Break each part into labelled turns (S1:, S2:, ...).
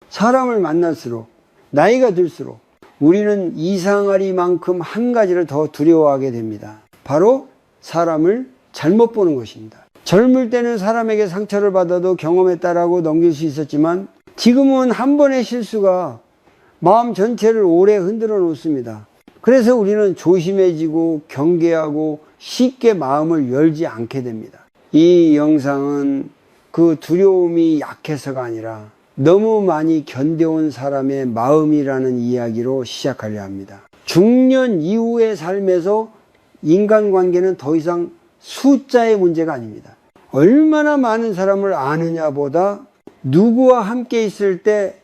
S1: 사람을 만날수록, 나이가 들수록 우리는 이상하리만큼 한 가지를 더 두려워하게 됩니다. 바로 사람을 잘못 보는 것입니다. 젊을 때는 사람에게 상처를 받아도 경험했다라고 넘길 수 있었지만 지금은 한 번의 실수가 마음 전체를 오래 흔들어 놓습니다. 그래서 우리는 조심해지고 경계하고 쉽게 마음을 열지 않게 됩니다. 이 영상은 그 두려움이 약해서가 아니라 너무 많이 견뎌온 사람의 마음이라는 이야기로 시작하려 합니다. 중년 이후의 삶에서 인간관계는 더 이상 숫자의 문제가 아닙니다. 얼마나 많은 사람을 아느냐보다 누구와 함께 있을 때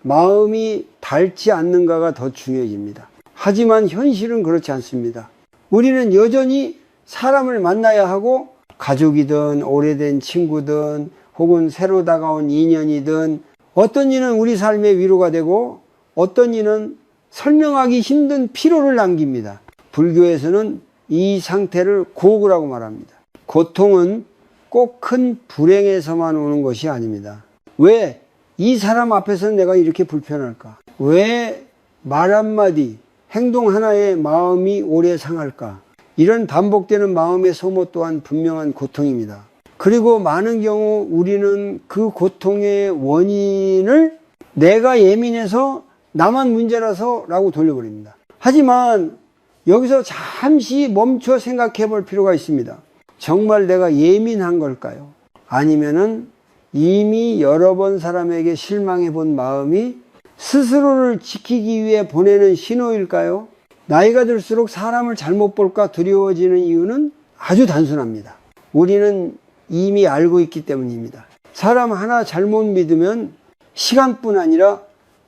S1: 마음이 닳지 않는가가 더 중요해집니다. 하지만 현실은 그렇지 않습니다. 우리는 여전히 사람을 만나야 하고 가족이든 오래된 친구든 혹은 새로 다가온 인연이든 어떤 이는 우리 삶의 위로가 되고 어떤 이는 설명하기 힘든 피로를 남깁니다. 불교에서는 이 상태를 고구라고 말합니다. 고통은 꼭 큰 불행에서만 오는 것이 아닙니다. 왜 이 사람 앞에서는 내가 이렇게 불편할까? 왜 말 한마디, 행동 하나에 마음이 오래 상할까? 이런 반복되는 마음의 소모 또한 분명한 고통입니다. 그리고 많은 경우 우리는 그 고통의 원인을 내가 예민해서 나만 문제라서 라고 돌려버립니다. 하지만 여기서 잠시 멈춰 생각해 볼 필요가 있습니다. 정말 내가 예민한 걸까요? 아니면은 이미 여러 번 사람에게 실망해 본 마음이 스스로를 지키기 위해 보내는 신호일까요? 나이가 들수록 사람을 잘못 볼까 두려워지는 이유는 아주 단순합니다. 우리는 이미 알고 있기 때문입니다. 사람 하나 잘못 믿으면 시간뿐 아니라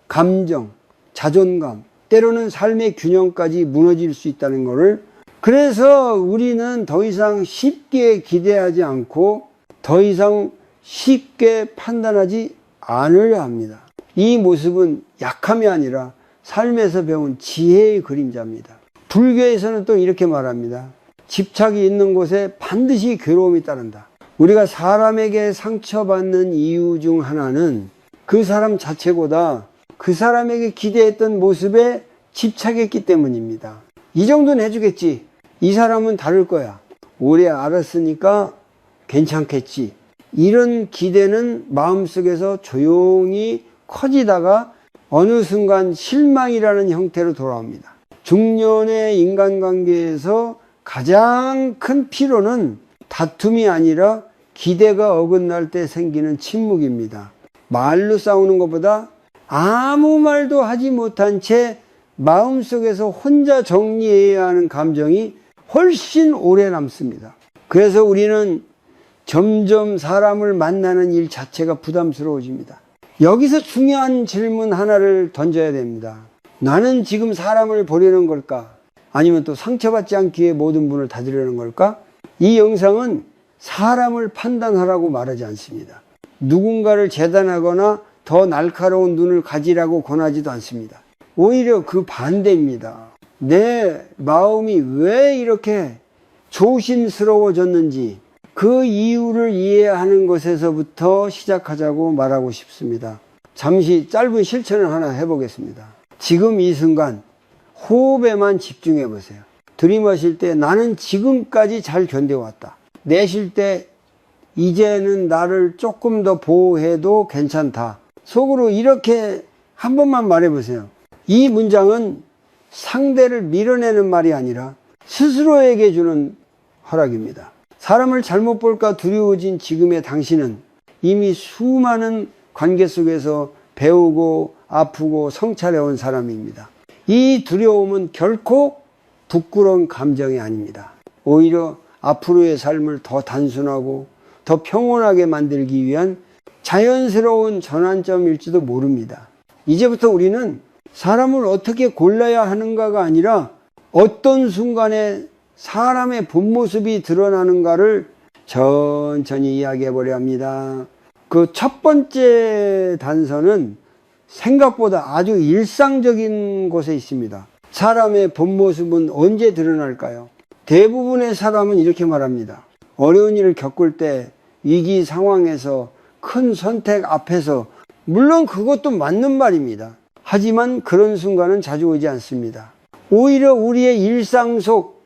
S1: 감정, 자존감, 때로는 삶의 균형까지 무너질 수 있다는 것을, 그래서 우리는 더 이상 쉽게 기대하지 않고 더 이상 쉽게 판단하지 않으려 합니다. 이 모습은 약함이 아니라 삶에서 배운 지혜의 그림자입니다. 불교에서는 또 이렇게 말합니다. 집착이 있는 곳에 반드시 괴로움이 따른다. 우리가 사람에게 상처받는 이유 중 하나는 그 사람 자체보다 그 사람에게 기대했던 모습에 집착했기 때문입니다. 이 정도는 해주겠지. 이 사람은 다를 거야. 오래 알았으니까 괜찮겠지. 이런 기대는 마음속에서 조용히 커지다가 어느 순간 실망이라는 형태로 돌아옵니다. 중년의 인간관계에서 가장 큰 피로는 다툼이 아니라 기대가 어긋날 때 생기는 침묵입니다. 말로 싸우는 것보다 아무 말도 하지 못한 채 마음속에서 혼자 정리해야 하는 감정이 훨씬 오래 남습니다. 그래서 우리는 점점 사람을 만나는 일 자체가 부담스러워집니다. 여기서 중요한 질문 하나를 던져야 됩니다. 나는 지금 사람을 보려는 걸까? 아니면 또 상처받지 않기 위해 모든 문을 닫으려는 걸까? 이 영상은 사람을 판단하라고 말하지 않습니다. 누군가를 재단하거나 더 날카로운 눈을 가지라고 권하지도 않습니다. 오히려 그 반대입니다. 내 마음이 왜 이렇게 조심스러워졌는지 그 이유를 이해하는 것에서부터 시작하자고 말하고 싶습니다. 잠시 짧은 실천을 하나 해보겠습니다. 지금 이 순간 호흡에만 집중해 보세요. 들이마실 때 나는 지금까지 잘 견뎌왔다. 내쉴 때 이제는 나를 조금 더 보호해도 괜찮다. 속으로 이렇게 한 번만 말해보세요. 이 문장은 상대를 밀어내는 말이 아니라 스스로에게 주는 허락입니다. 사람을 잘못 볼까 두려워진 지금의 당신은 이미 수많은 관계 속에서 배우고 아프고 성찰해온 사람입니다. 이 두려움은 결코 부끄러운 감정이 아닙니다. 오히려 앞으로의 삶을 더 단순하고 더 평온하게 만들기 위한 자연스러운 전환점일지도 모릅니다. 이제부터 우리는 사람을 어떻게 골라야 하는가가 아니라 어떤 순간에 사람의 본 모습이 드러나는가를 천천히 이야기해 보려 합니다. 그 첫 번째 단서는 생각보다 아주 일상적인 곳에 있습니다. 사람의 본 모습은 언제 드러날까요? 대부분의 사람은 이렇게 말합니다. 어려운 일을 겪을 때, 위기 상황에서, 큰 선택 앞에서 물론 그것도 맞는 말입니다. 하지만 그런 순간은 자주 오지 않습니다. 오히려 우리의 일상 속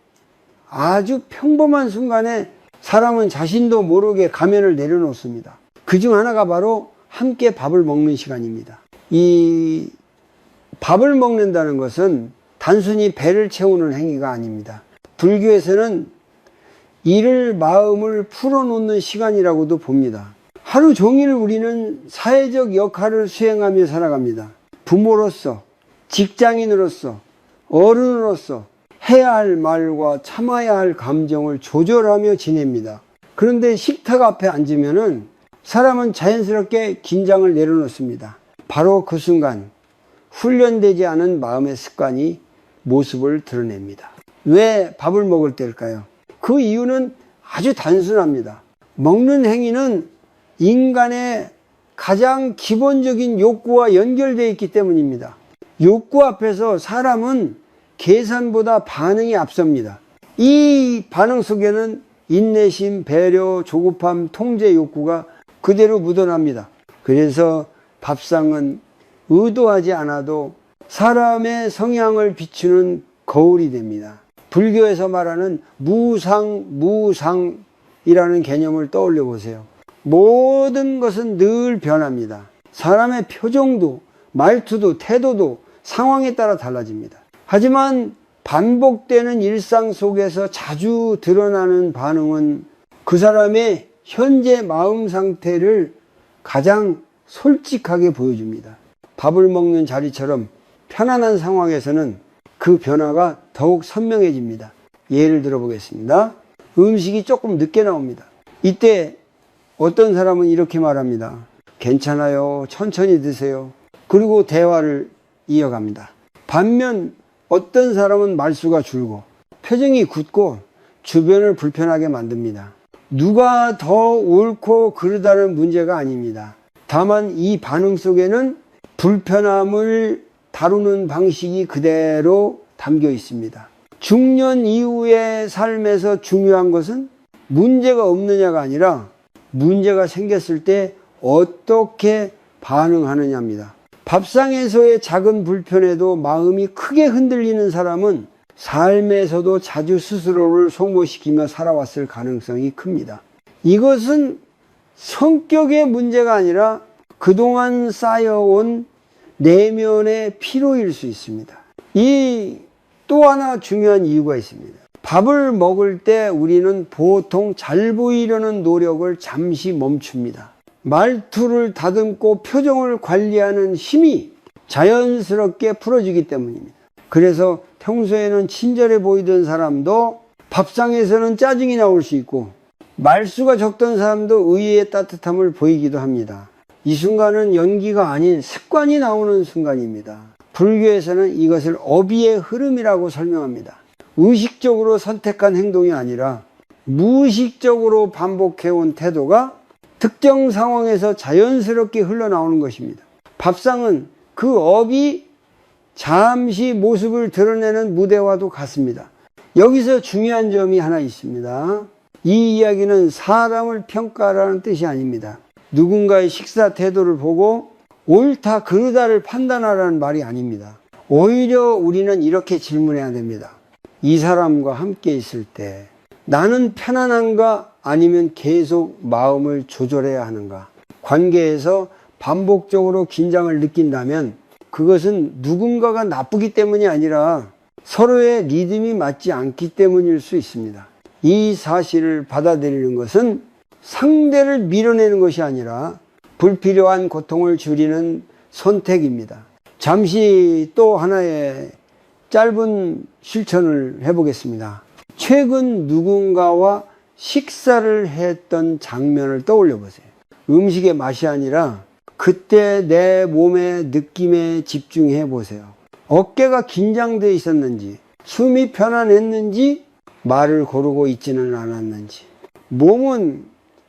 S1: 아주 평범한 순간에 사람은 자신도 모르게 가면을 내려놓습니다. 그중 하나가 바로 함께 밥을 먹는 시간입니다. 이 밥을 먹는다는 것은 단순히 배를 채우는 행위가 아닙니다. 불교에서는 이를 마음을 풀어놓는 시간이라고도 봅니다. 하루 종일 우리는 사회적 역할을 수행하며 살아갑니다. 부모로서, 직장인으로서, 어른으로서 해야 할 말과 참아야 할 감정을 조절하며 지냅니다. 그런데 식탁 앞에 앉으면은 사람은 자연스럽게 긴장을 내려놓습니다. 바로 그 순간 훈련되지 않은 마음의 습관이 모습을 드러냅니다. 왜 밥을 먹을 때일까요? 그 이유는 아주 단순합니다. 먹는 행위는 인간의 가장 기본적인 욕구와 연결되어 있기 때문입니다. 욕구 앞에서 사람은 계산보다 반응이 앞섭니다. 이 반응 속에는 인내심, 배려, 조급함, 통제 욕구가 그대로 묻어납니다. 그래서 밥상은 의도하지 않아도 사람의 성향을 비추는 거울이 됩니다. 불교에서 말하는 무상이라는 개념을 떠올려 보세요. 모든 것은 늘 변합니다. 사람의 표정도, 말투도, 태도도 상황에 따라 달라집니다. 하지만 반복되는 일상 속에서 자주 드러나는 반응은 그 사람의 현재 마음 상태를 가장 솔직하게 보여줍니다. 밥을 먹는 자리처럼 편안한 상황에서는 그 변화가 더욱 선명해집니다. 예를 들어 보겠습니다. 음식이 조금 늦게 나옵니다. 이때 어떤 사람은 이렇게 말합니다. 괜찮아요. 천천히 드세요. 그리고 대화를 이어갑니다. 반면 어떤 사람은 말수가 줄고 표정이 굳고 주변을 불편하게 만듭니다. 누가 더 옳고 그르다는 문제가 아닙니다. 다만 이 반응 속에는 불편함을 다루는 방식이 그대로 담겨 있습니다. 중년 이후의 삶에서 중요한 것은 문제가 없느냐가 아니라 문제가 생겼을 때 어떻게 반응하느냐입니다. 밥상에서의 작은 불편에도 마음이 크게 흔들리는 사람은 삶에서도 자주 스스로를 소모시키며 살아왔을 가능성이 큽니다. 이것은 성격의 문제가 아니라 그동안 쌓여온 내면의 피로일 수 있습니다. 이 또 하나 중요한 이유가 있습니다. 밥을 먹을 때 우리는 보통 잘 보이려는 노력을 잠시 멈춥니다. 말투를 다듬고 표정을 관리하는 힘이 자연스럽게 풀어지기 때문입니다. 그래서 평소에는 친절해 보이던 사람도 밥상에서는 짜증이 나올 수 있고 말수가 적던 사람도 의외의 따뜻함을 보이기도 합니다. 이 순간은 연기가 아닌 습관이 나오는 순간입니다. 불교에서는 이것을 어비의 흐름이라고 설명합니다. 의식적으로 선택한 행동이 아니라 무의식적으로 반복해온 태도가 특정 상황에서 자연스럽게 흘러나오는 것입니다. 밥상은 그 업이 잠시 모습을 드러내는 무대와도 같습니다. 여기서 중요한 점이 하나 있습니다. 이 이야기는 사람을 평가하라는 뜻이 아닙니다. 누군가의 식사 태도를 보고 옳다 그르다를 판단하라는 말이 아닙니다. 오히려 우리는 이렇게 질문해야 됩니다. 이 사람과 함께 있을 때 나는 편안한가 아니면 계속 마음을 조절해야 하는가? 관계에서 반복적으로 긴장을 느낀다면 그것은 누군가가 나쁘기 때문이 아니라 서로의 리듬이 맞지 않기 때문일 수 있습니다. 이 사실을 받아들이는 것은 상대를 밀어내는 것이 아니라 불필요한 고통을 줄이는 선택입니다. 잠시 또 하나의 짧은 실천을 해보겠습니다. 최근 누군가와 식사를 했던 장면을 떠올려 보세요. 음식의 맛이 아니라 그때 내 몸의 느낌에 집중해 보세요. 어깨가 긴장되어 있었는지, 숨이 편안했는지, 말을 고르고 있지는 않았는지. 몸은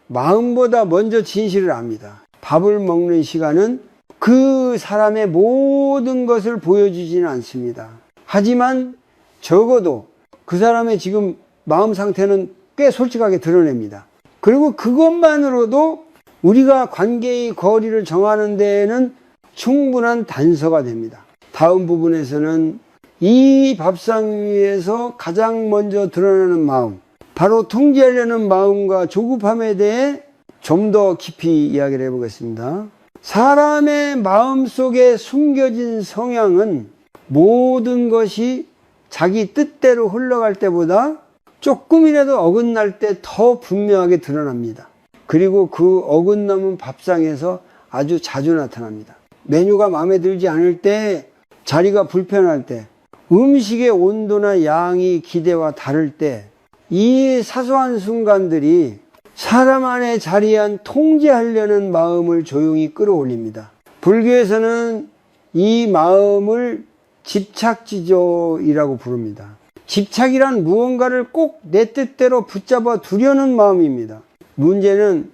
S1: 마음보다 먼저 진실을 압니다. 밥을 먹는 시간은 그 사람의 모든 것을 보여주지는 않습니다. 하지만 적어도 그 사람의 지금 마음 상태는 꽤 솔직하게 드러냅니다. 그리고 그것만으로도 우리가 관계의 거리를 정하는 데에는 충분한 단서가 됩니다. 다음 부분에서는 이 밥상 위에서 가장 먼저 드러나는 마음, 바로 통제하려는 마음과 조급함에 대해 좀 더 깊이 이야기를 해보겠습니다. 사람의 마음 속에 숨겨진 성향은 모든 것이 자기 뜻대로 흘러갈 때보다 조금이라도 어긋날 때 더 분명하게 드러납니다. 그리고 그 어긋남은 밥상에서 아주 자주 나타납니다. 메뉴가 마음에 들지 않을 때, 자리가 불편할 때, 음식의 온도나 양이 기대와 다를 때, 이 사소한 순간들이 사람 안에 자리한 통제하려는 마음을 조용히 끌어올립니다. 불교에서는 이 마음을 집착지조이라고 부릅니다. 집착이란 무언가를 꼭 내 뜻대로 붙잡아 두려는 마음입니다. 문제는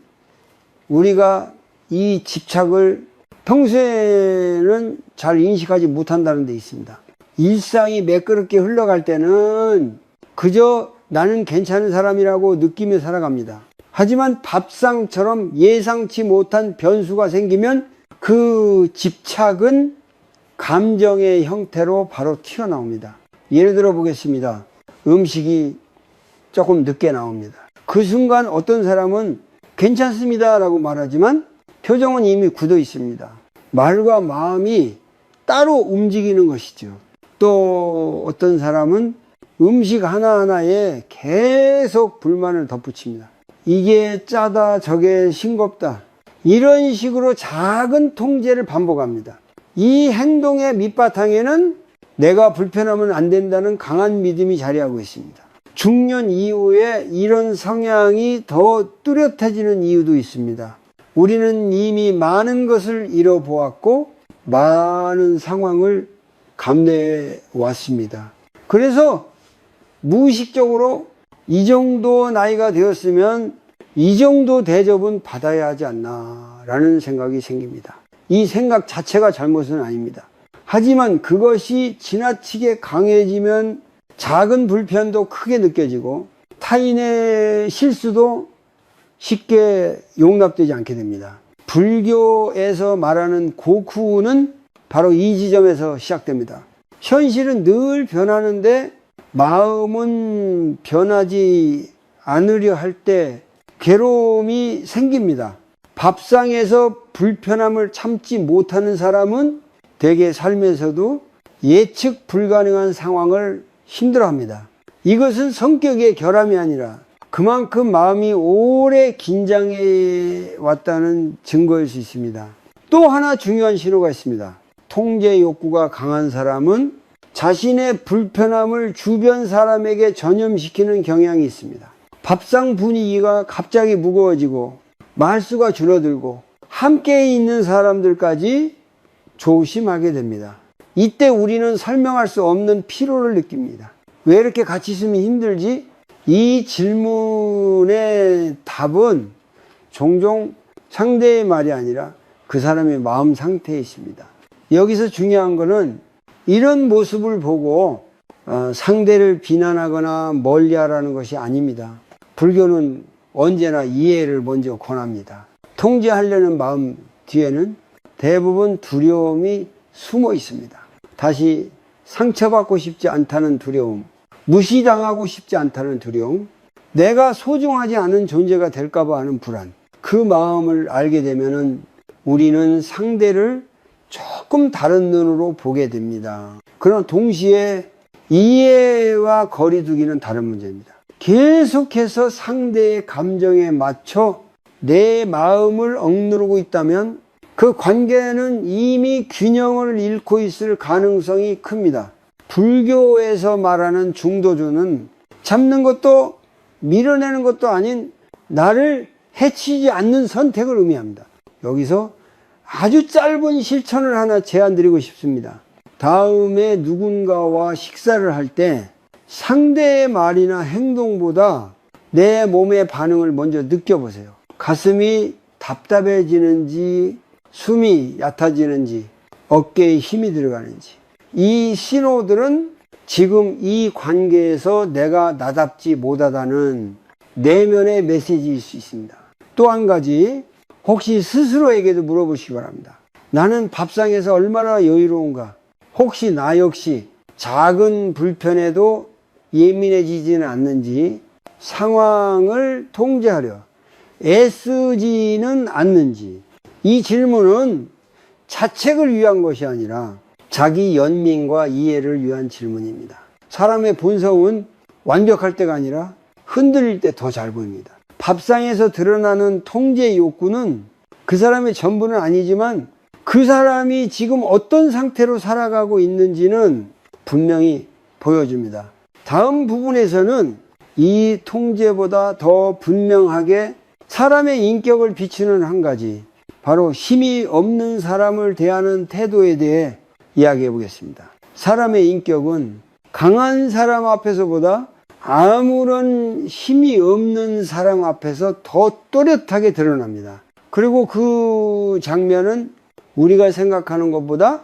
S1: 우리가 이 집착을 평소에는 잘 인식하지 못한다는 데 있습니다. 일상이 매끄럽게 흘러갈 때는 그저 나는 괜찮은 사람이라고 느끼며 살아갑니다. 하지만 밥상처럼 예상치 못한 변수가 생기면 그 집착은 감정의 형태로 바로 튀어나옵니다. 예를 들어 보겠습니다. 음식이 조금 늦게 나옵니다. 그 순간 어떤 사람은 괜찮습니다 라고 말하지만 표정은 이미 굳어 있습니다. 말과 마음이 따로 움직이는 것이죠. 또 어떤 사람은 음식 하나하나에 계속 불만을 덧붙입니다. 이게 짜다, 저게 싱겁다. 이런 식으로 작은 통제를 반복합니다. 이 행동의 밑바탕에는 내가 불편하면 안 된다는 강한 믿음이 자리하고 있습니다. 중년 이후에 이런 성향이 더 뚜렷해지는 이유도 있습니다. 우리는 이미 많은 것을 잃어보았고 많은 상황을 감내해 왔습니다. 그래서 무의식적으로 이 정도 나이가 되었으면 이 정도 대접은 받아야 하지 않나 라는 생각이 생깁니다. 이 생각 자체가 잘못은 아닙니다. 하지만 그것이 지나치게 강해지면 작은 불편도 크게 느껴지고 타인의 실수도 쉽게 용납되지 않게 됩니다. 불교에서 말하는 고쿠는 바로 이 지점에서 시작됩니다. 현실은 늘 변하는데 마음은 변하지 않으려 할 때 괴로움이 생깁니다. 밥상에서 불편함을 참지 못하는 사람은 대개 삶에서도 예측 불가능한 상황을 힘들어합니다. 이것은 성격의 결함이 아니라 그만큼 마음이 오래 긴장해 왔다는 증거일 수 있습니다. 또 하나 중요한 신호가 있습니다. 통제 욕구가 강한 사람은 자신의 불편함을 주변 사람에게 전염시키는 경향이 있습니다. 밥상 분위기가 갑자기 무거워지고 말수가 줄어들고 함께 있는 사람들까지 조심하게 됩니다. 이때 우리는 설명할 수 없는 피로를 느낍니다. 왜 이렇게 같이 있으면 힘들지? 이 질문의 답은 종종 상대의 말이 아니라 그 사람의 마음 상태에 있습니다. 여기서 중요한 것은 이런 모습을 보고 상대를 비난하거나 멀리하라는 것이 아닙니다. 불교는 언제나 이해를 먼저 권합니다. 통제하려는 마음 뒤에는 대부분 두려움이 숨어 있습니다. 다시 상처받고 싶지 않다는 두려움, 무시당하고 싶지 않다는 두려움, 내가 소중하지 않은 존재가 될까봐 하는 불안. 그 마음을 알게 되면은 우리는 상대를 조금 다른 눈으로 보게 됩니다. 그러나 동시에 이해와 거리두기는 다른 문제입니다. 계속해서 상대의 감정에 맞춰 내 마음을 억누르고 있다면 그 관계는 이미 균형을 잃고 있을 가능성이 큽니다. 불교에서 말하는 중도주는 잡는 것도 밀어내는 것도 아닌 나를 해치지 않는 선택을 의미합니다. 여기서 아주 짧은 실천을 하나 제안드리고 싶습니다. 다음에 누군가와 식사를 할 때 상대의 말이나 행동보다 내 몸의 반응을 먼저 느껴보세요. 가슴이 답답해지는지, 숨이 얕아지는지, 어깨에 힘이 들어가는지. 이 신호들은 지금 이 관계에서 내가 나답지 못하다는 내면의 메시지일 수 있습니다. 또 한 가지, 혹시 스스로에게도 물어보시기 바랍니다. 나는 밥상에서 얼마나 여유로운가? 혹시 나 역시 작은 불편에도 예민해지지는 않는지, 상황을 통제하려 애쓰지는 않는지, 이 질문은 자책을 위한 것이 아니라 자기 연민과 이해를 위한 질문입니다. 사람의 본성은 완벽할 때가 아니라 흔들릴 때 더 잘 보입니다. 밥상에서 드러나는 통제 욕구는 그 사람의 전부는 아니지만 그 사람이 지금 어떤 상태로 살아가고 있는지는 분명히 보여줍니다. 다음 부분에서는 이 통제보다 더 분명하게 사람의 인격을 비추는 한 가지, 바로 힘이 없는 사람을 대하는 태도에 대해 이야기해 보겠습니다. 사람의 인격은 강한 사람 앞에서보다 아무런 힘이 없는 사람 앞에서 더 또렷하게 드러납니다. 그리고 그 장면은 우리가 생각하는 것보다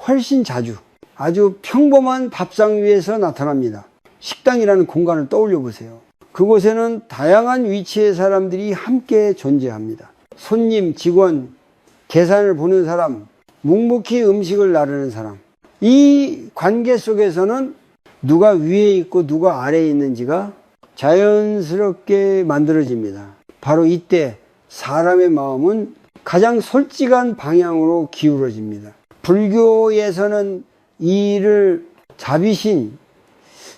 S1: 훨씬 자주 아주 평범한 밥상 위에서 나타납니다. 식당이라는 공간을 떠올려 보세요. 그곳에는 다양한 위치의 사람들이 함께 존재합니다. 손님, 직원, 계산을 보는 사람, 묵묵히 음식을 나르는 사람. 이 관계 속에서는 누가 위에 있고 누가 아래에 있는지가 자연스럽게 만들어집니다. 바로 이때 사람의 마음은 가장 솔직한 방향으로 기울어집니다. 불교에서는 이 일을 자비신,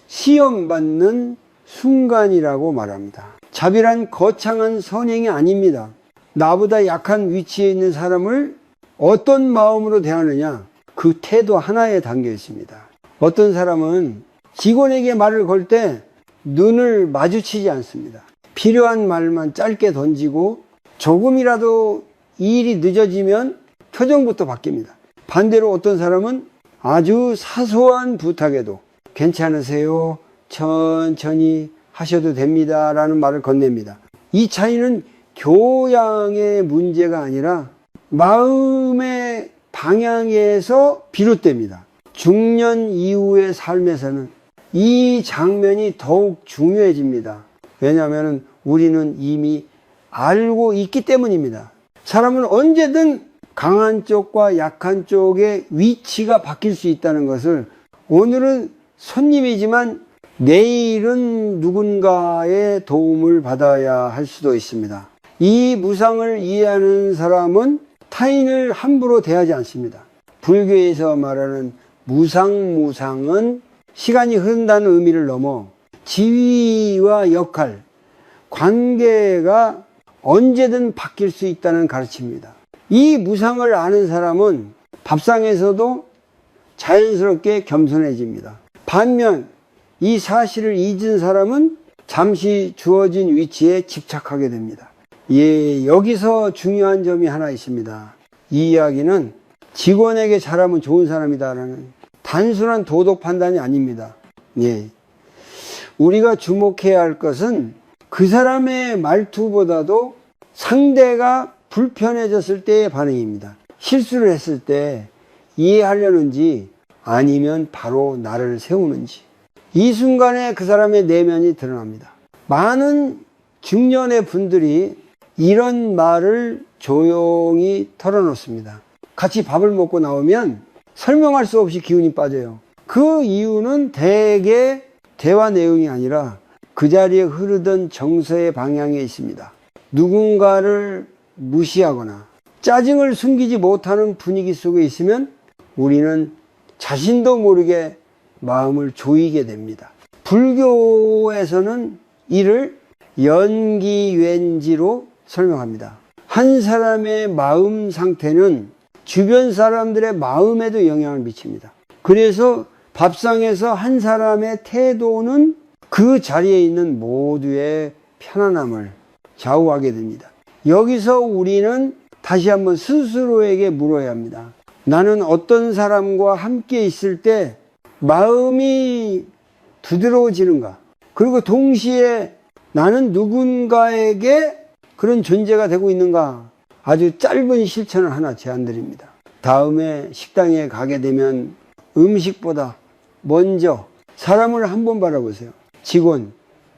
S1: 시험받는 순간이라고 말합니다. 자비란 거창한 선행이 아닙니다. 나보다 약한 위치에 있는 사람을 어떤 마음으로 대하느냐, 그 태도 하나에 담겨 있습니다. 어떤 사람은 직원에게 말을 걸 때 눈을 마주치지 않습니다. 필요한 말만 짧게 던지고 조금이라도 이 일이 늦어지면 표정부터 바뀝니다. 반대로 어떤 사람은 아주 사소한 부탁에도 괜찮으세요? 천천히 하셔도 됩니다. 라는 말을 건넵니다. 이 차이는 교양의 문제가 아니라 마음의 방향에서 비롯됩니다. 중년 이후의 삶에서는 이 장면이 더욱 중요해집니다. 왜냐하면 우리는 이미 알고 있기 때문입니다. 사람은 언제든 강한 쪽과 약한 쪽의 위치가 바뀔 수 있다는 것을, 오늘은 손님이지만 내일은 누군가의 도움을 받아야 할 수도 있습니다. 이 무상을 이해하는 사람은 타인을 함부로 대하지 않습니다. 불교에서 말하는 무상은 시간이 흐른다는 의미를 넘어 지위와 역할, 관계가 언제든 바뀔 수 있다는 가르침입니다. 이 무상을 아는 사람은 밥상에서도 자연스럽게 겸손해집니다. 반면 이 사실을 잊은 사람은 잠시 주어진 위치에 집착하게 됩니다. 여기서 중요한 점이 하나 있습니다. 이 이야기는 직원에게 잘하면 좋은 사람이다라는 단순한 도덕 판단이 아닙니다. 우리가 주목해야 할 것은 그 사람의 말투보다도 상대가 불편해졌을 때의 반응입니다. 실수를 했을 때 이해하려는지 아니면 바로 나를 세우는지, 이 순간에 그 사람의 내면이 드러납니다. 많은 중년의 분들이 이런 말을 조용히 털어놓습니다. 같이 밥을 먹고 나오면 설명할 수 없이 기운이 빠져요. 그 이유는 대개 대화 내용이 아니라 그 자리에 흐르던 정서의 방향에 있습니다. 누군가를 무시하거나 짜증을 숨기지 못하는 분위기 속에 있으면 우리는 자신도 모르게 마음을 조이게 됩니다. 불교에서는 이를 연기왠지로 설명합니다. 한 사람의 마음 상태는 주변 사람들의 마음에도 영향을 미칩니다. 그래서 밥상에서 한 사람의 태도는 그 자리에 있는 모두의 편안함을 좌우하게 됩니다. 여기서 우리는 다시 한번 스스로에게 물어야 합니다. 나는 어떤 사람과 함께 있을 때 마음이 부드러워지는가? 그리고 동시에 나는 누군가에게 그런 존재가 되고 있는가? 아주 짧은 실천을 하나 제안드립니다. 다음에 식당에 가게 되면 음식보다 먼저 사람을 한번 바라보세요. 직원,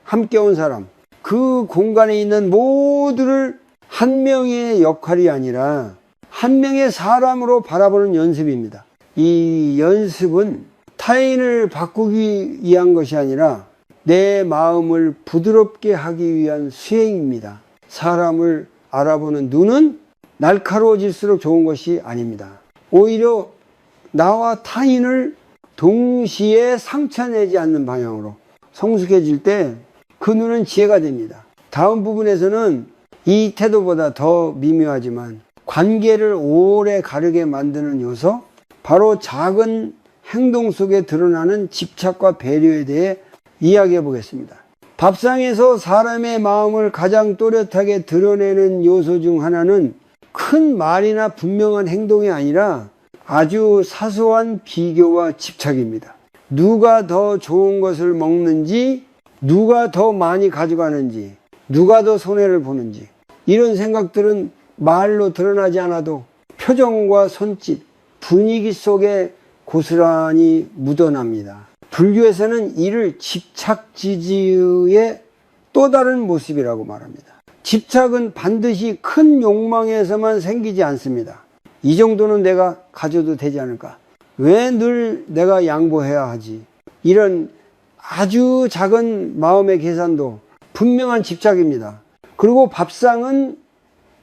S1: 함께 온 사람, 그 공간에 있는 모두를 한 명의 역할이 아니라 한 명의 사람으로 바라보는 연습입니다. 이 연습은 타인을 바꾸기 위한 것이 아니라 내 마음을 부드럽게 하기 위한 수행입니다. 사람을 알아보는 눈은 날카로워질수록 좋은 것이 아닙니다. 오히려 나와 타인을 동시에 상처내지 않는 방향으로 성숙해질 때 그 눈은 지혜가 됩니다. 다음 부분에서는 이 태도보다 더 미묘하지만 관계를 오래 가르게 만드는 요소, 바로 작은 행동 속에 드러나는 집착과 배려에 대해 이야기해 보겠습니다. 밥상에서 사람의 마음을 가장 또렷하게 드러내는 요소 중 하나는 큰 말이나 분명한 행동이 아니라 아주 사소한 비교와 집착입니다. 누가 더 좋은 것을 먹는지, 누가 더 많이 가져가는지, 누가 더 손해를 보는지, 이런 생각들은 말로 드러나지 않아도 표정과 손짓, 분위기 속에 고스란히 묻어납니다. 불교에서는 이를 집착지지의 또 다른 모습이라고 말합니다. 집착은 반드시 큰 욕망에서만 생기지 않습니다. 이 정도는 내가 가져도 되지 않을까? 왜 늘 내가 양보해야 하지? 이런 아주 작은 마음의 계산도 분명한 집착입니다. 그리고 밥상은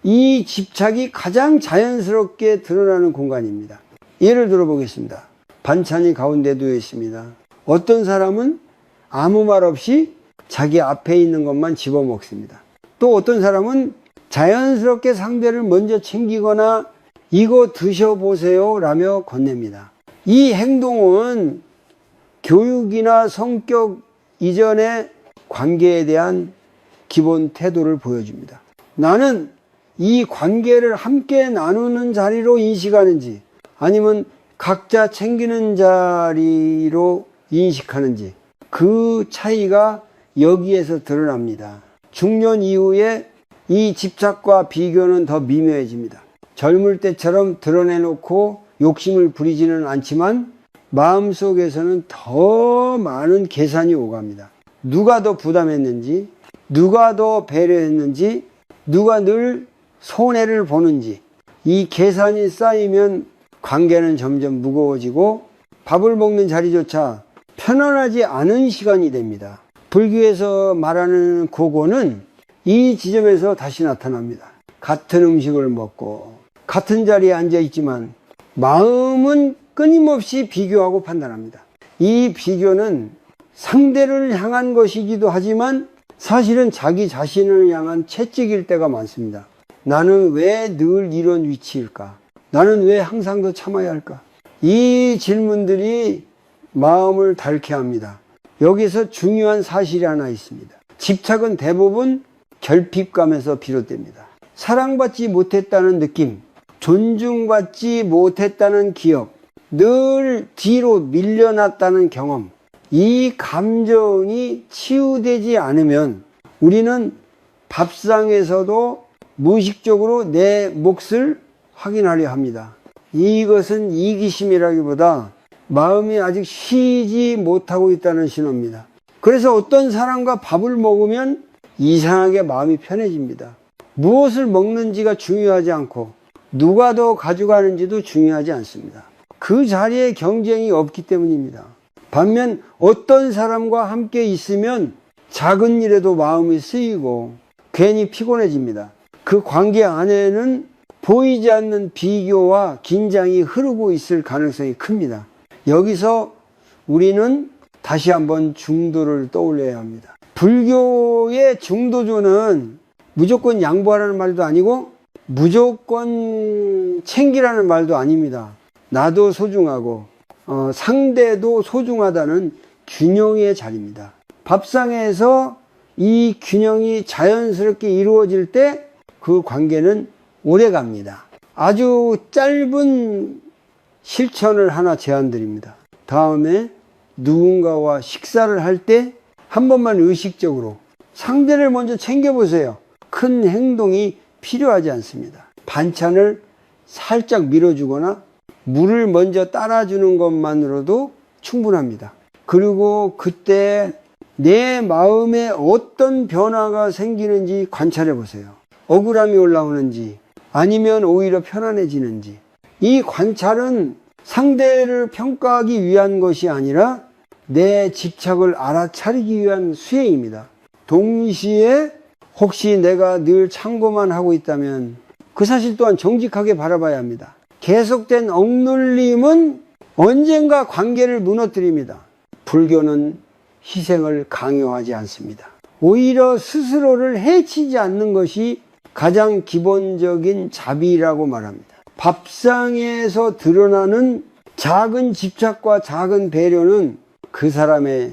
S1: 이 집착이 가장 자연스럽게 드러나는 공간입니다. 예를 들어 보겠습니다. 반찬이 가운데 놓여 있습니다. 어떤 사람은 아무 말 없이 자기 앞에 있는 것만 집어 먹습니다. 또 어떤 사람은 자연스럽게 상대를 먼저 챙기거나 이거 드셔보세요 라며 건넵니다. 이 행동은 교육이나 성격 이전의 관계에 대한 기본 태도를 보여줍니다. 나는 이 관계를 함께 나누는 자리로 인식하는지 아니면 각자 챙기는 자리로 인식하는지, 그 차이가 여기에서 드러납니다. 중년 이후에 이 집착과 비교는 더 미묘해집니다. 젊을 때처럼 드러내놓고 욕심을 부리지는 않지만 마음속에서는 더 많은 계산이 오갑니다. 누가 더 부담했는지, 누가 더 배려했는지, 누가 늘 손해를 보는지, 이 계산이 쌓이면 관계는 점점 무거워지고 밥을 먹는 자리조차 편안하지 않은 시간이 됩니다. 불교에서 말하는 고고는 이 지점에서 다시 나타납니다. 같은 음식을 먹고 같은 자리에 앉아 있지만 마음은 끊임없이 비교하고 판단합니다. 이 비교는 상대를 향한 것이기도 하지만 사실은 자기 자신을 향한 채찍일 때가 많습니다. 나는 왜 늘 이런 위치일까? 나는 왜 항상 더 참아야 할까? 이 질문들이 마음을 닳게 합니다. 여기서 중요한 사실이 하나 있습니다. 집착은 대부분 결핍감에서 비롯됩니다. 사랑받지 못했다는 느낌, 존중받지 못했다는 기억, 늘 뒤로 밀려났다는 경험, 이 감정이 치유되지 않으면 우리는 밥상에서도 무의식적으로 내 몫을 확인하려 합니다. 이것은 이기심이라기보다 마음이 아직 쉬지 못하고 있다는 신호입니다. 그래서 어떤 사람과 밥을 먹으면 이상하게 마음이 편해집니다. 무엇을 먹는지가 중요하지 않고 누가 더 가져가는지도 중요하지 않습니다. 그 자리에 경쟁이 없기 때문입니다. 반면 어떤 사람과 함께 있으면 작은 일에도 마음이 쓰이고 괜히 피곤해집니다. 그 관계 안에는 보이지 않는 비교와 긴장이 흐르고 있을 가능성이 큽니다. 여기서 우리는 다시 한번 중도를 떠올려야 합니다. 불교의 중도조는 무조건 양보하라는 말도 아니고 무조건 챙기라는 말도 아닙니다. 나도 소중하고 상대도 소중하다는 균형의 자리입니다. 밥상에서 이 균형이 자연스럽게 이루어질 때 그 관계는 오래 갑니다. 아주 짧은 실천을 하나 제안드립니다. 다음에 누군가와 식사를 할 때 한 번만 의식적으로 상대를 먼저 챙겨보세요. 큰 행동이 필요하지 않습니다. 반찬을 살짝 밀어주거나 물을 먼저 따라주는 것만으로도 충분합니다. 그리고 그때 내 마음에 어떤 변화가 생기는지 관찰해 보세요. 억울함이 올라오는지 아니면 오히려 편안해지는지, 이 관찰은 상대를 평가하기 위한 것이 아니라 내 집착을 알아차리기 위한 수행입니다. 동시에 혹시 내가 늘 참고만 하고 있다면 그 사실 또한 정직하게 바라봐야 합니다. 계속된 억눌림은 언젠가 관계를 무너뜨립니다. 불교는 희생을 강요하지 않습니다. 오히려 스스로를 해치지 않는 것이 가장 기본적인 자비라고 말합니다. 밥상에서 드러나는 작은 집착과 작은 배려는 그 사람의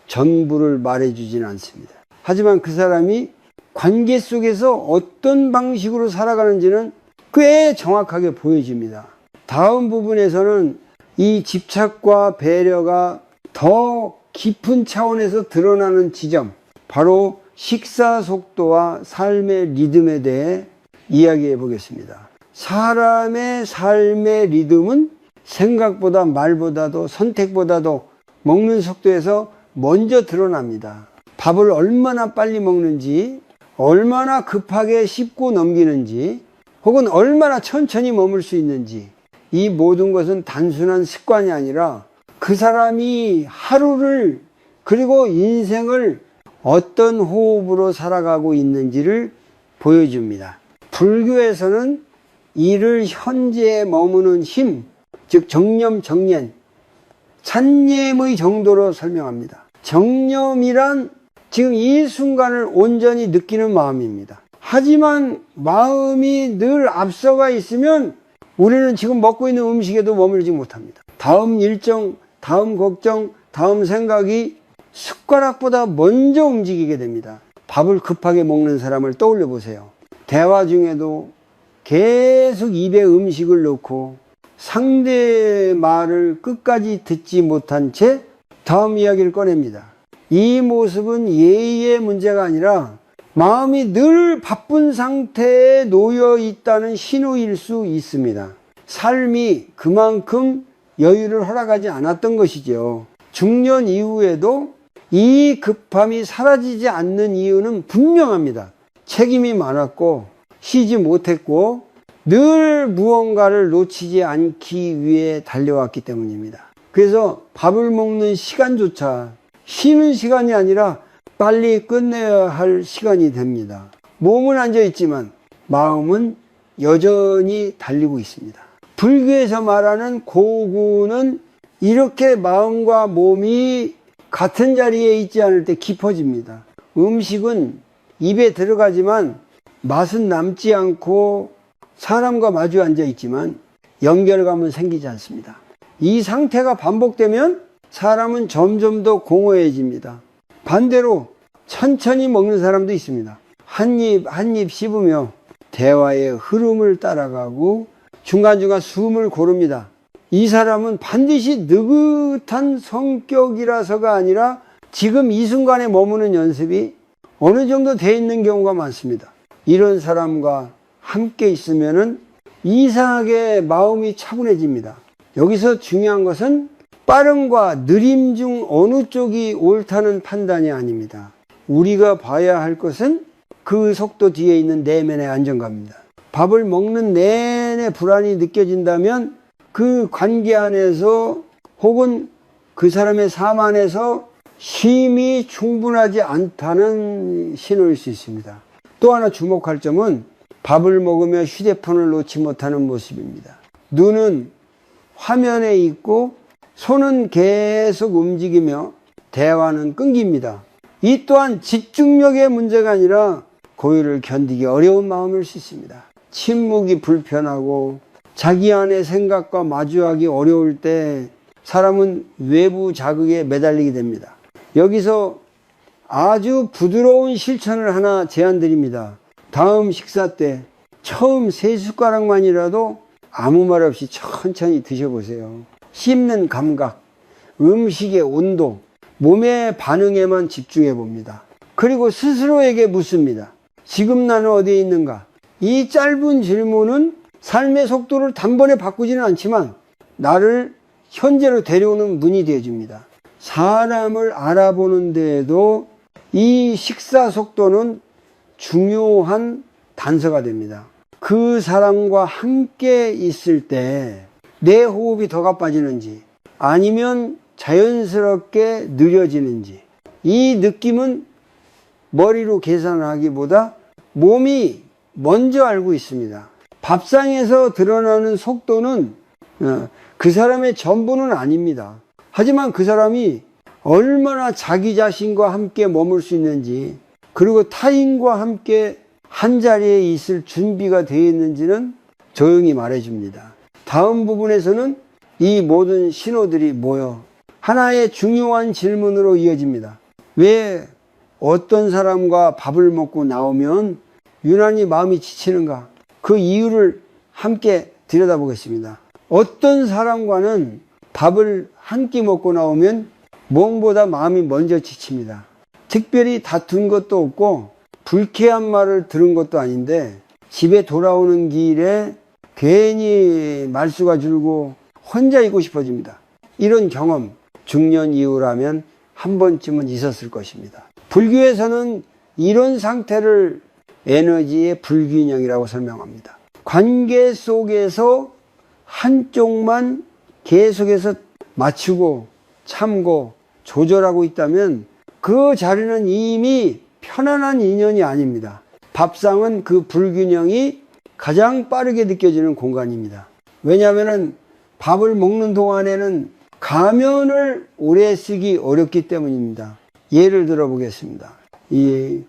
S1: 전부를 말해주지는 않습니다. 하지만 그 사람이 관계 속에서 어떤 방식으로 살아가는지는 꽤 정확하게 보여집니다. 다음 부분에서는 이 집착과 배려가 더 깊은 차원에서 드러나는 지점, 바로 식사 속도와 삶의 리듬에 대해 이야기해 보겠습니다. 사람의 삶의 리듬은 생각보다 말보다도 선택보다도 먹는 속도에서 먼저 드러납니다. 밥을 얼마나 빨리 먹는지, 얼마나 급하게 씹고 넘기는지, 혹은 얼마나 천천히 머물 수 있는지, 이 모든 것은 단순한 습관이 아니라 그 사람이 하루를 그리고 인생을 어떤 호흡으로 살아가고 있는지를 보여줍니다. 불교에서는 이를 현재에 머무는 힘, 즉 정념, 정念, 찬념의 정도로 설명합니다. 정념이란 지금 이 순간을 온전히 느끼는 마음입니다. 하지만 마음이 늘 앞서가 있으면 우리는 지금 먹고 있는 음식에도 머물지 못합니다. 다음 일정, 다음 걱정, 다음 생각이 숟가락보다 먼저 움직이게 됩니다. 밥을 급하게 먹는 사람을 떠올려 보세요. 대화 중에도 계속 입에 음식을 넣고 상대의 말을 끝까지 듣지 못한 채 다음 이야기를 꺼냅니다. 이 모습은 예의의 문제가 아니라 마음이 늘 바쁜 상태에 놓여 있다는 신호일 수 있습니다. 삶이 그만큼 여유를 허락하지 않았던 것이죠. 중년 이후에도 이 급함이 사라지지 않는 이유는 분명합니다. 책임이 많았고 쉬지 못했고 늘 무언가를 놓치지 않기 위해 달려왔기 때문입니다. 그래서 밥을 먹는 시간조차 쉬는 시간이 아니라 빨리 끝내야 할 시간이 됩니다. 몸은 앉아있지만 마음은 여전히 달리고 있습니다. 불교에서 말하는 고구는 이렇게 마음과 몸이 같은 자리에 있지 않을 때 깊어집니다. 음식은 입에 들어가지만 맛은 남지 않고 사람과 마주 앉아 있지만 연결감은 생기지 않습니다. 이 상태가 반복되면 사람은 점점 더 공허해집니다. 반대로 천천히 먹는 사람도 있습니다. 한 입 씹으며 대화의 흐름을 따라가고 중간중간 숨을 고릅니다. 이 사람은 반드시 느긋한 성격이라서가 아니라 지금 이 순간에 머무는 연습이 어느 정도 돼 있는 경우가 많습니다. 이런 사람과 함께 있으면은 이상하게 마음이 차분해집니다. 여기서 중요한 것은 빠름과 느림 중 어느 쪽이 옳다는 판단이 아닙니다. 우리가 봐야 할 것은 그 속도 뒤에 있는 내면의 안정감입니다. 밥을 먹는 내내 불안이 느껴진다면 그 관계 안에서 혹은 그 사람의 삶 안에서 쉼이 충분하지 않다는 신호일 수 있습니다. 또 하나 주목할 점은 밥을 먹으며 휴대폰을 놓지 못하는 모습입니다. 눈은 화면에 있고 손은 계속 움직이며 대화는 끊깁니다. 이 또한 집중력의 문제가 아니라 고요를 견디기 어려운 마음일 수 있습니다. 침묵이 불편하고 자기 안의 생각과 마주하기 어려울 때 사람은 외부 자극에 매달리게 됩니다. 여기서 아주 부드러운 실천을 하나 제안드립니다. 다음 식사 때 처음 3숟가락만이라도 아무 말 없이 천천히 드셔보세요. 씹는 감각, 음식의 온도, 몸의 반응에만 집중해 봅니다. 그리고 스스로에게 묻습니다. 지금 나는 어디에 있는가? 이 짧은 질문은 삶의 속도를 단번에 바꾸지는 않지만 나를 현재로 데려오는 문이 되어줍니다. 사람을 알아보는 데에도 이 식사 속도는 중요한 단서가 됩니다. 그 사람과 함께 있을 때 내 호흡이 더 가빠지는지 아니면 자연스럽게 느려지는지, 이 느낌은 머리로 계산하기보다 몸이 먼저 알고 있습니다. 밥상에서 드러나는 속도는 그 사람의 전부는 아닙니다. 하지만 그 사람이 얼마나 자기 자신과 함께 머물 수 있는지, 그리고 타인과 함께 한 자리에 있을 준비가 되어 있는지는 조용히 말해줍니다. 다음 부분에서는 이 모든 신호들이 모여 하나의 중요한 질문으로 이어집니다. 왜 어떤 사람과 밥을 먹고 나오면 유난히 마음이 지치는가? 그 이유를 함께 들여다보겠습니다. 어떤 사람과는 밥을 한 끼 먹고 나오면 몸보다 마음이 먼저 지칩니다. 특별히 다툰 것도 없고 불쾌한 말을 들은 것도 아닌데 집에 돌아오는 길에 괜히 말수가 줄고 혼자 있고 싶어집니다. 이런 경험 중년 이후라면 한 번쯤은 있었을 것입니다. 불교에서는 이런 상태를 에너지의 불균형이라고 설명합니다. 관계 속에서 한쪽만 계속해서 맞추고 참고 조절하고 있다면 그 자리는 이미 편안한 인연이 아닙니다. 밥상은 그 불균형이 가장 빠르게 느껴지는 공간입니다. 왜냐하면 밥을 먹는 동안에는 가면을 오래 쓰기 어렵기 때문입니다. 예를 들어 보겠습니다. 이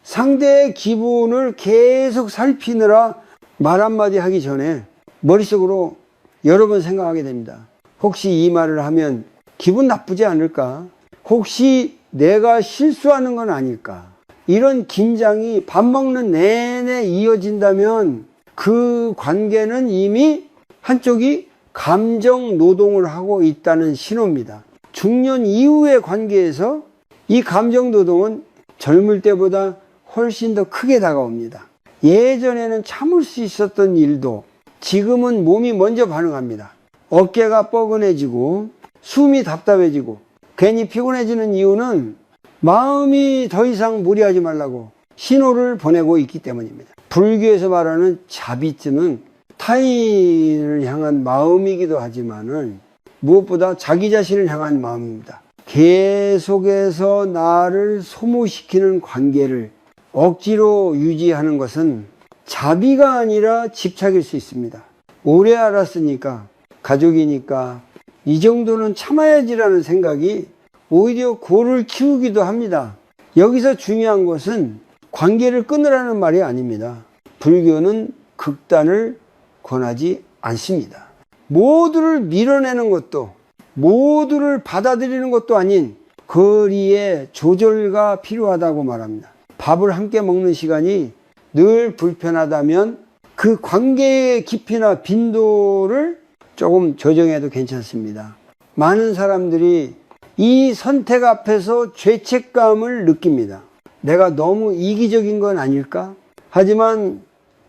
S1: 상대의 기분을 계속 살피느라 말 한마디 하기 전에 머릿속으로 여러 번 생각하게 됩니다. 혹시 이 말을 하면 기분 나쁘지 않을까? 혹시 내가 실수하는 건 아닐까? 이런 긴장이 밥 먹는 내내 이어진다면 그 관계는 이미 한쪽이 감정 노동을 하고 있다는 신호입니다. 중년 이후의 관계에서 이 감정 노동은 젊을 때보다 훨씬 더 크게 다가옵니다. 예전에는 참을 수 있었던 일도 지금은 몸이 먼저 반응합니다. 어깨가 뻐근해지고 숨이 답답해지고 괜히 피곤해지는 이유는 마음이 더 이상 무리하지 말라고 신호를 보내고 있기 때문입니다. 불교에서 말하는 자비쯤은 타인을 향한 마음이기도 하지만은 무엇보다 자기 자신을 향한 마음입니다. 계속해서 나를 소모시키는 관계를 억지로 유지하는 것은 자비가 아니라 집착일 수 있습니다. 오래 알았으니까, 가족이니까 이 정도는 참아야지라는 생각이 오히려 고를 키우기도 합니다. 여기서 중요한 것은 관계를 끊으라는 말이 아닙니다. 불교는 극단을 권하지 않습니다. 모두를 밀어내는 것도, 모두를 받아들이는 것도 아닌 거리의 조절가 필요하다고 말합니다. 밥을 함께 먹는 시간이 늘 불편하다면 그 관계의 깊이나 빈도를 조금 조정해도 괜찮습니다. 많은 사람들이 이 선택 앞에서 죄책감을 느낍니다. 내가 너무 이기적인 건 아닐까? 하지만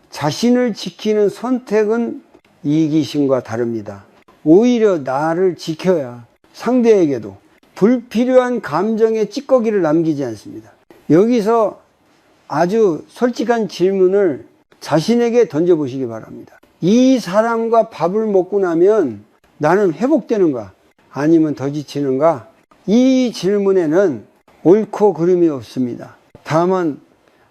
S1: 자신을 지키는 선택은 이기심과 다릅니다. 오히려 나를 지켜야 상대에게도 불필요한 감정의 찌꺼기를 남기지 않습니다. 여기서 아주 솔직한 질문을 자신에게 던져보시기 바랍니다. 이 사람과 밥을 먹고 나면 나는 회복되는가? 아니면 더 지치는가? 이 질문에는 옳고 그름이 없습니다. 다만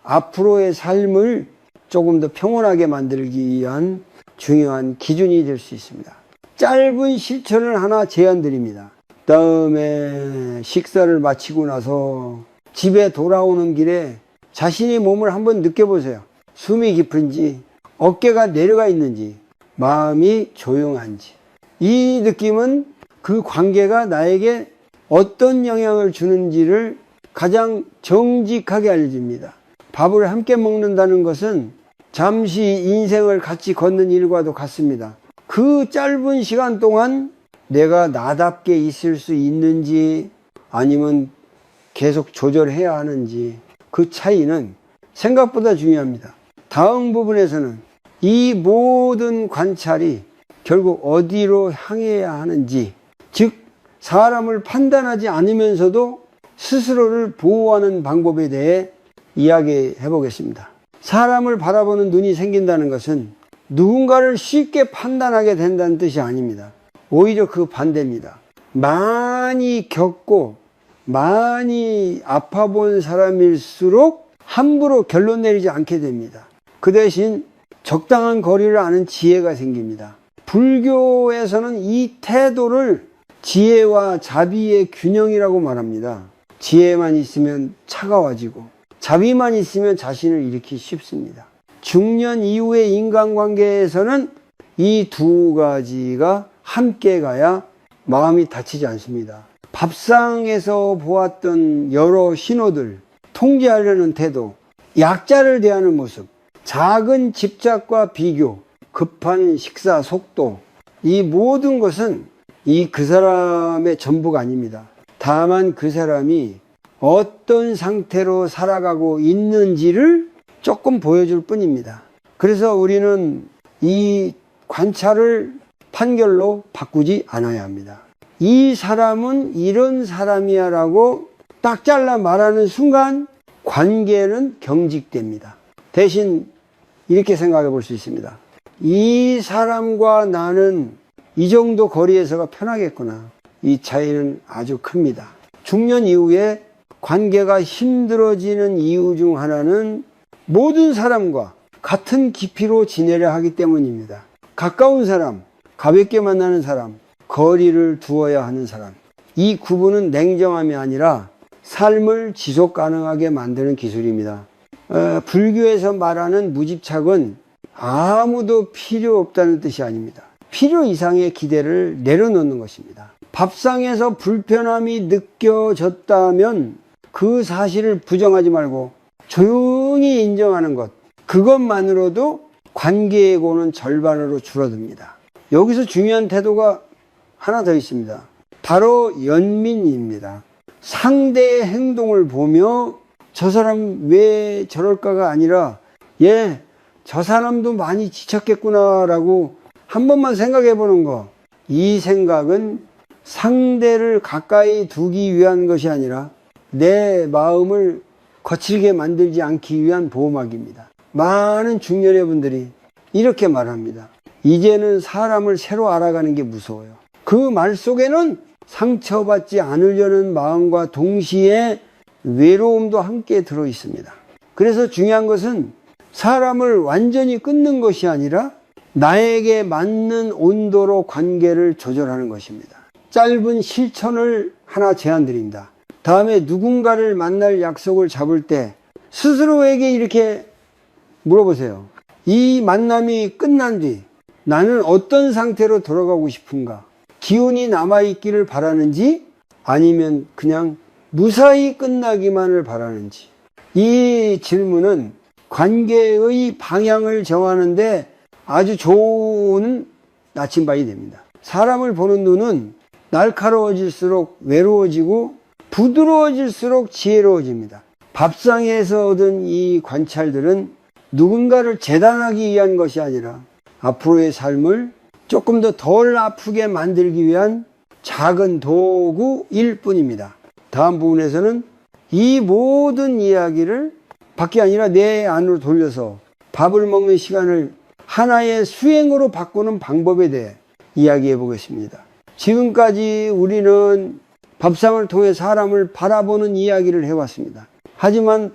S1: 앞으로의 삶을 조금 더 평온하게 만들기 위한 중요한 기준이 될 수 있습니다. 짧은 실천을 하나 제안드립니다. 다음에 식사를 마치고 나서 집에 돌아오는 길에 자신의 몸을 한번 느껴보세요. 숨이 깊은지, 어깨가 내려가 있는지, 마음이 조용한지. 이 느낌은 그 관계가 나에게 어떤 영향을 주는지를 가장 정직하게 알려줍니다. 밥을 함께 먹는다는 것은 잠시 인생을 같이 걷는 일과도 같습니다. 그 짧은 시간 동안 내가 나답게 있을 수 있는지 아니면 계속 조절해야 하는지, 그 차이는 생각보다 중요합니다. 다음 부분에서는 이 모든 관찰이 결국 어디로 향해야 하는지, 즉 사람을 판단하지 않으면서도 스스로를 보호하는 방법에 대해 이야기해 보겠습니다. 사람을 바라보는 눈이 생긴다는 것은 누군가를 쉽게 판단하게 된다는 뜻이 아닙니다. 오히려 그 반대입니다. 많이 겪고 많이 아파본 사람일수록 함부로 결론 내리지 않게 됩니다. 그 대신 적당한 거리를 아는 지혜가 생깁니다. 불교에서는 이 태도를 지혜와 자비의 균형이라고 말합니다. 지혜만 있으면 차가워지고 자비만 있으면 자신을 잃기 쉽습니다. 중년 이후의 인간관계에서는 이 두 가지가 함께 가야 마음이 다치지 않습니다. 밥상에서 보았던 여러 신호들, 통제하려는 태도, 약자를 대하는 모습, 작은 집착과 비교, 급한 식사 속도, 이 모든 것은 그 사람의 전부가 아닙니다. 다만 그 사람이 어떤 상태로 살아가고 있는지를 조금 보여줄 뿐입니다. 그래서 우리는 이 관찰을 판결로 바꾸지 않아야 합니다. 이 사람은 이런 사람이야 라고 딱 잘라 말하는 순간 관계는 경직됩니다. 대신 이렇게 생각해 볼 수 있습니다. 이 사람과 나는 이 정도 거리에서가 편하겠구나. 이 차이는 아주 큽니다. 중년 이후에 관계가 힘들어지는 이유 중 하나는 모든 사람과 같은 깊이로 지내려 하기 때문입니다. 가까운 사람, 가볍게 만나는 사람, 거리를 두어야 하는 사람. 이 구분은 냉정함이 아니라 삶을 지속 가능하게 만드는 기술입니다. 불교에서 말하는 무집착은 아무도 필요 없다는 뜻이 아닙니다. 필요 이상의 기대를 내려놓는 것입니다. 밥상에서 불편함이 느껴졌다면 그 사실을 부정하지 말고 조용히 인정하는 것, 그것만으로도 관계의 고는 절반으로 줄어듭니다. 여기서 중요한 태도가 하나 더 있습니다. 바로 연민입니다. 상대의 행동을 보며 저 사람 왜 저럴까가 아니라 저 사람도 많이 지쳤겠구나 라고 한 번만 생각해 보는 거. 이 생각은 상대를 가까이 두기 위한 것이 아니라 내 마음을 거칠게 만들지 않기 위한 보호막입니다. 많은 중년의 분들이 이렇게 말합니다. 이제는 사람을 새로 알아가는 게 무서워요. 그 말 속에는 상처받지 않으려는 마음과 동시에 외로움도 함께 들어 있습니다. 그래서 중요한 것은 사람을 완전히 끊는 것이 아니라 나에게 맞는 온도로 관계를 조절하는 것입니다. 짧은 실천을 하나 제안드립니다. 다음에 누군가를 만날 약속을 잡을 때 스스로에게 이렇게 물어보세요. 이 만남이 끝난 뒤 나는 어떤 상태로 돌아가고 싶은가? 기운이 남아있기를 바라는지 아니면 그냥 무사히 끝나기만을 바라는지. 이 질문은 관계의 방향을 정하는데 아주 좋은 나침반이 됩니다. 사람을 보는 눈은 날카로워질수록 외로워지고 부드러워질수록 지혜로워집니다. 밥상에서 얻은 이 관찰들은 누군가를 재단하기 위한 것이 아니라 앞으로의 삶을 조금 더 덜 아프게 만들기 위한 작은 도구일 뿐입니다. 다음 부분에서는 이 모든 이야기를 밖이 아니라 내 안으로 돌려서 밥을 먹는 시간을 하나의 수행으로 바꾸는 방법에 대해 이야기해 보겠습니다. 지금까지 우리는 밥상을 통해 사람을 바라보는 이야기를 해왔습니다. 하지만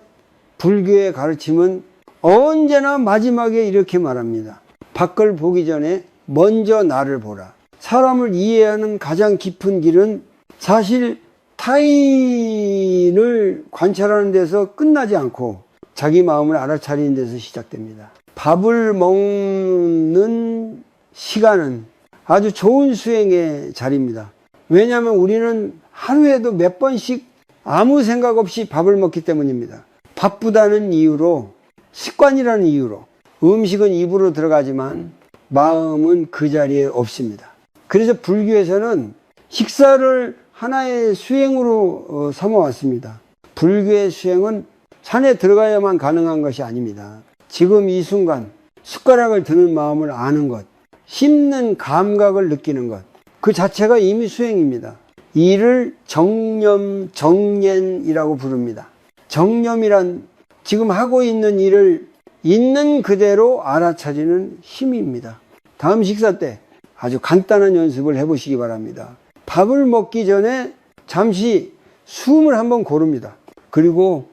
S1: 불교의 가르침은 언제나 마지막에 이렇게 말합니다. 밖을 보기 전에 먼저 나를 보라. 사람을 이해하는 가장 깊은 길은 사실 타인을 관찰하는 데서 끝나지 않고 자기 마음을 알아차리는 데서 시작됩니다. 밥을 먹는 시간은 아주 좋은 수행의 자리입니다. 왜냐하면 우리는 하루에도 몇 번씩 아무 생각 없이 밥을 먹기 때문입니다. 바쁘다는 이유로, 습관이라는 이유로 음식은 입으로 들어가지만 마음은 그 자리에 없습니다. 그래서 불교에서는 식사를 하나의 수행으로 삼아왔습니다. 불교의 수행은 산에 들어가야만 가능한 것이 아닙니다. 지금 이 순간 숟가락을 드는 마음을 아는 것, 씹는 감각을 느끼는 것, 그 자체가 이미 수행입니다. 이를 정념, 정옌이라고 부릅니다. 정념이란 지금 하고 있는 일을 있는 그대로 알아차리는 힘입니다. 다음 식사 때 아주 간단한 연습을 해보시기 바랍니다. 밥을 먹기 전에 잠시 숨을 한번 고릅니다. 그리고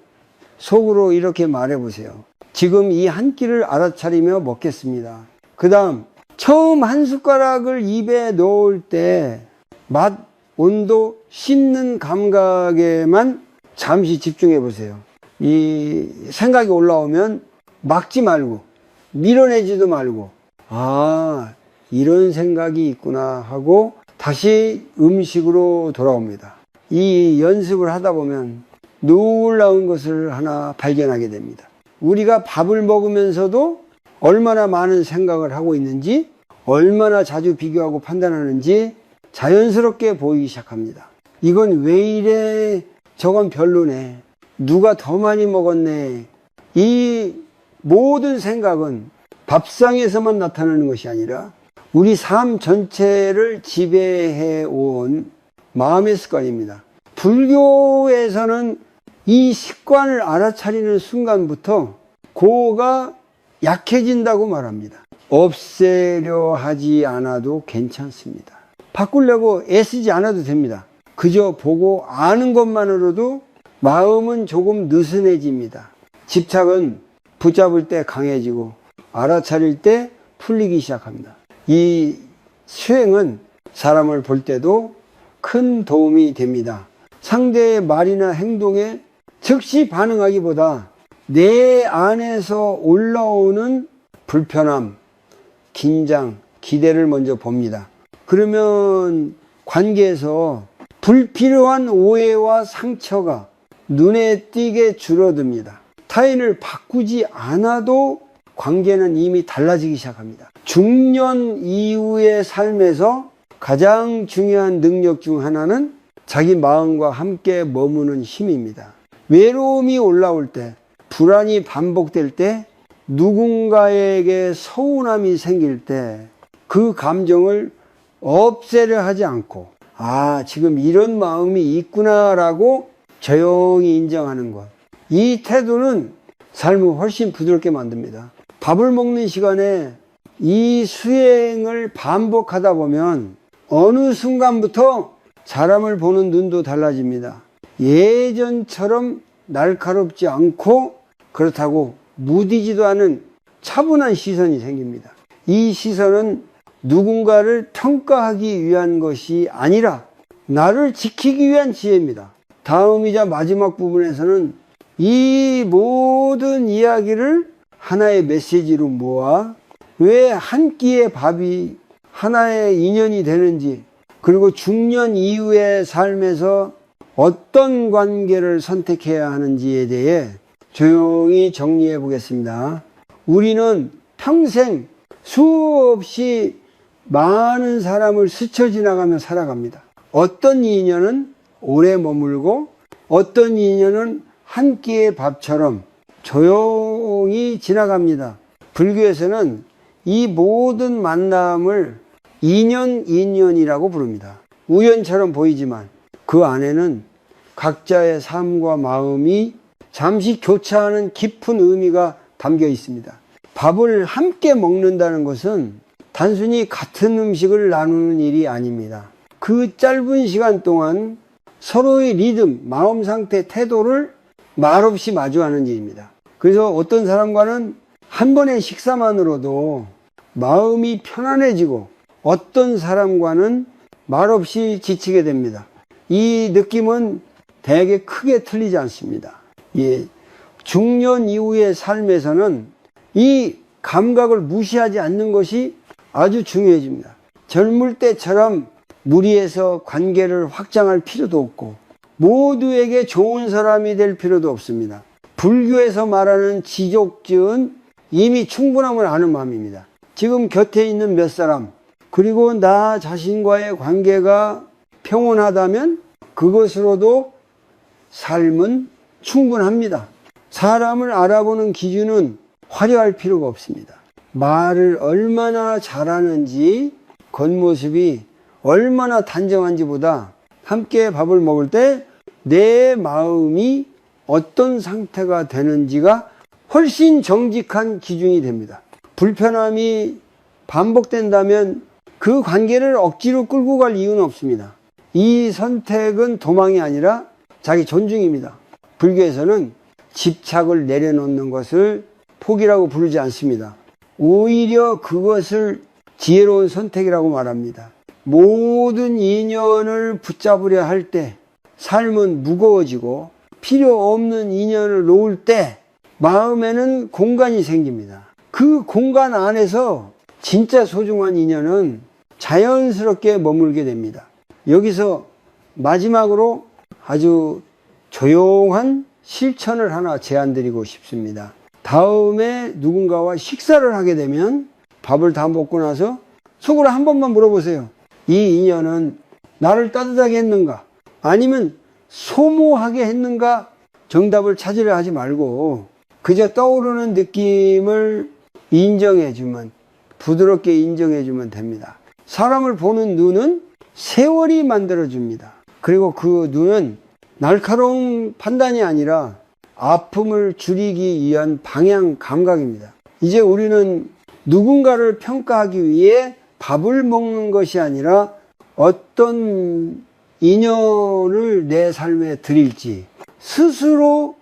S1: 속으로 이렇게 말해보세요. 지금 이 한 끼를 알아차리며 먹겠습니다. 그 다음 처음 한 숟가락을 입에 넣을 때 맛, 온도, 씹는 감각에만 잠시 집중해 보세요. 이 생각이 올라오면 막지 말고 밀어내지도 말고 이런 생각이 있구나 하고 다시 음식으로 돌아옵니다. 이 연습을 하다 보면 놀라운 것을 하나 발견하게 됩니다. 우리가 밥을 먹으면서도 얼마나 많은 생각을 하고 있는지, 얼마나 자주 비교하고 판단하는지 자연스럽게 보이기 시작합니다. 이건 왜 이래? 저건 별로네. 누가 더 많이 먹었네. 이 모든 생각은 밥상에서만 나타나는 것이 아니라 우리 삶 전체를 지배해 온 마음의 습관입니다. 불교에서는 이 습관을 알아차리는 순간부터 고가 약해진다고 말합니다. 없애려 하지 않아도 괜찮습니다. 바꾸려고 애쓰지 않아도 됩니다. 그저 보고 아는 것만으로도 마음은 조금 느슨해집니다. 집착은 붙잡을 때 강해지고 알아차릴 때 풀리기 시작합니다. 이 수행은 사람을 볼 때도 큰 도움이 됩니다. 상대의 말이나 행동에 즉시 반응하기보다 내 안에서 올라오는 불편함, 긴장, 기대를 먼저 봅니다. 그러면 관계에서 불필요한 오해와 상처가 눈에 띄게 줄어듭니다. 타인을 바꾸지 않아도 관계는 이미 달라지기 시작합니다. 중년 이후의 삶에서 가장 중요한 능력 중 하나는 자기 마음과 함께 머무는 힘입니다. 외로움이 올라올 때, 불안이 반복될 때, 누군가에게 서운함이 생길 때 그 감정을 없애려 하지 않고 지금 이런 마음이 있구나라고 조용히 인정하는 것. 이 태도는 삶을 훨씬 부드럽게 만듭니다. 밥을 먹는 시간에 이 수행을 반복하다 보면 어느 순간부터 사람을 보는 눈도 달라집니다. 예전처럼 날카롭지 않고 그렇다고 무디지도 않은 차분한 시선이 생깁니다. 이 시선은 누군가를 평가하기 위한 것이 아니라 나를 지키기 위한 지혜입니다. 다음이자 마지막 부분에서는 이 모든 이야기를 하나의 메시지로 모아 왜 한 끼의 밥이 하나의 인연이 되는지, 그리고 중년 이후의 삶에서 어떤 관계를 선택해야 하는지에 대해 조용히 정리해 보겠습니다. 우리는 평생 수없이 많은 사람을 스쳐 지나가며 살아갑니다. 어떤 인연은 오래 머물고 어떤 인연은 한 끼의 밥처럼 조용히 지나갑니다. 불교에서는 이 모든 만남을 인연이라고 부릅니다. 우연처럼 보이지만 그 안에는 각자의 삶과 마음이 잠시 교차하는 깊은 의미가 담겨 있습니다. 밥을 함께 먹는다는 것은 단순히 같은 음식을 나누는 일이 아닙니다. 그 짧은 시간 동안 서로의 리듬, 마음 상태, 태도를 말없이 마주하는 일입니다. 그래서 어떤 사람과는 한 번의 식사만으로도 마음이 편안해지고 어떤 사람과는 말없이 지치게 됩니다. 이 느낌은 되게 크게 틀리지 않습니다. 중년 이후의 삶에서는 이 감각을 무시하지 않는 것이 아주 중요해집니다. 젊을 때처럼 무리해서 관계를 확장할 필요도 없고 모두에게 좋은 사람이 될 필요도 없습니다. 불교에서 말하는 지족지은 이미 충분함을 아는 마음입니다. 지금 곁에 있는 몇 사람, 그리고 나 자신과의 관계가 평온하다면 그것으로도 삶은 충분합니다. 사람을 알아보는 기준은 화려할 필요가 없습니다. 말을 얼마나 잘하는지, 겉모습이 얼마나 단정한지보다 함께 밥을 먹을 때 내 마음이 어떤 상태가 되는지가 훨씬 정직한 기준이 됩니다. 불편함이 반복된다면 그 관계를 억지로 끌고 갈 이유는 없습니다. 이 선택은 도망이 아니라 자기 존중입니다. 불교에서는 집착을 내려놓는 것을 포기라고 부르지 않습니다. 오히려 그것을 지혜로운 선택이라고 말합니다. 모든 인연을 붙잡으려 할 때 삶은 무거워지고 필요 없는 인연을 놓을 때 마음에는 공간이 생깁니다. 그 공간 안에서 진짜 소중한 인연은 자연스럽게 머물게 됩니다. 여기서 마지막으로 아주 조용한 실천을 하나 제안드리고 싶습니다. 다음에 누군가와 식사를 하게 되면 밥을 다 먹고 나서 속으로 한 번만 물어보세요. 이 인연은 나를 따뜻하게 했는가? 아니면 소모하게 했는가? 정답을 찾으려 하지 말고 그저 떠오르는 느낌을 인정해주면, 부드럽게 인정해주면 됩니다. 사람을 보는 눈은 세월이 만들어줍니다. 그리고 그 눈은 날카로운 판단이 아니라 아픔을 줄이기 위한 방향 감각입니다. 이제 우리는 누군가를 평가하기 위해 밥을 먹는 것이 아니라 어떤 인연을 내 삶에 드릴지 스스로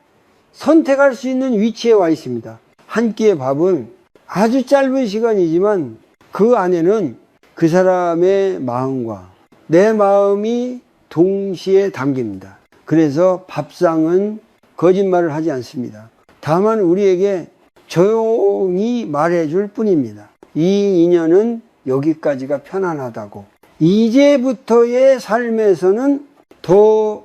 S1: 선택할 수 있는 위치에 와 있습니다. 한 끼의 밥은 아주 짧은 시간이지만 그 안에는 그 사람의 마음과 내 마음이 동시에 담깁니다. 그래서 밥상은 거짓말을 하지 않습니다. 다만 우리에게 조용히 말해줄 뿐입니다. 이 인연은 여기까지가 편안하다고. 이제부터의 삶에서는 더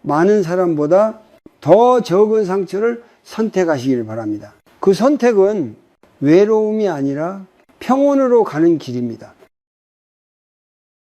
S1: 많은 사람보다 더 적은 상처를 선택하시길 바랍니다. 그 선택은 외로움이 아니라 평온으로 가는 길입니다.